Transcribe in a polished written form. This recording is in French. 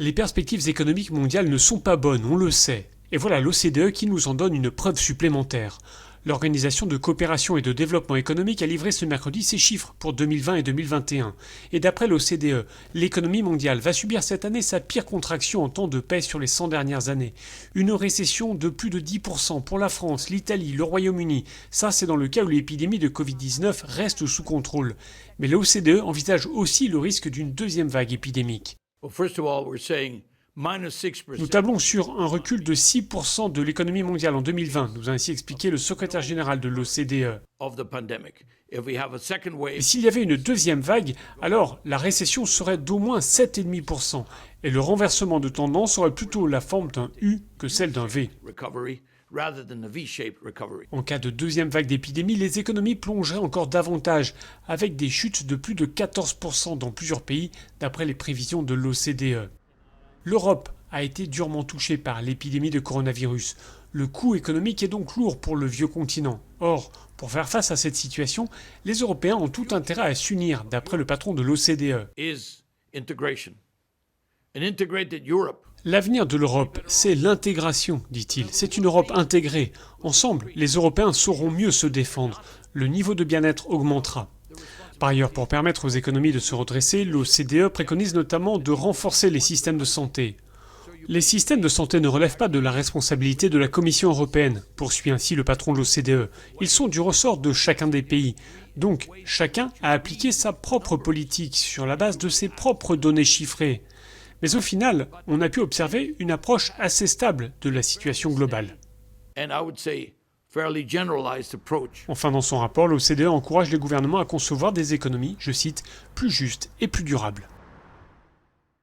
Les perspectives économiques mondiales ne sont pas bonnes, on le sait. Et voilà l'OCDE qui nous en donne une preuve supplémentaire. L'Organisation de coopération et de développement économique a livré ce mercredi ses chiffres pour 2020 et 2021. Et d'après l'OCDE, l'économie mondiale va subir cette année sa pire contraction en temps de paix sur les 100 dernières années. Une récession de plus de 10% pour la France, l'Italie, le Royaume-Uni. Ça, c'est dans le cas où l'épidémie de Covid-19 reste sous contrôle. Mais l'OCDE envisage aussi le risque d'une deuxième vague épidémique. Nous tablons sur un recul de 6% de l'économie mondiale en 2020, nous a ainsi expliqué le secrétaire général de l'OCDE. Et s'il y avait une deuxième vague, alors la récession serait d'au moins 7,5%. Et le renversement de tendance aurait plutôt la forme d'un U que celle d'un V. En cas de deuxième vague d'épidémie, les économies plongeraient encore davantage, avec des chutes de plus de 14% dans plusieurs pays, d'après les prévisions de l'OCDE. L'Europe a été durement touchée par l'épidémie de coronavirus. Le coût économique est donc lourd pour le vieux continent. Or, pour faire face à cette situation, les Européens ont tout intérêt à s'unir, d'après le patron de l'OCDE. L'avenir de l'Europe, c'est l'intégration, dit-il. C'est une Europe intégrée. Ensemble, les Européens sauront mieux se défendre. Le niveau de bien-être augmentera. Par ailleurs, pour permettre aux économies de se redresser, l'OCDE préconise notamment de renforcer les systèmes de santé. Les systèmes de santé ne relèvent pas de la responsabilité de la Commission européenne, poursuit ainsi le patron de l'OCDE. Ils sont du ressort de chacun des pays. Donc, chacun a appliqué sa propre politique sur la base de ses propres données chiffrées. Mais au final, on a pu observer une approche assez stable de la situation globale. Enfin, dans son rapport, l'OCDE encourage les gouvernements à concevoir des économies, je cite, plus justes et plus durables.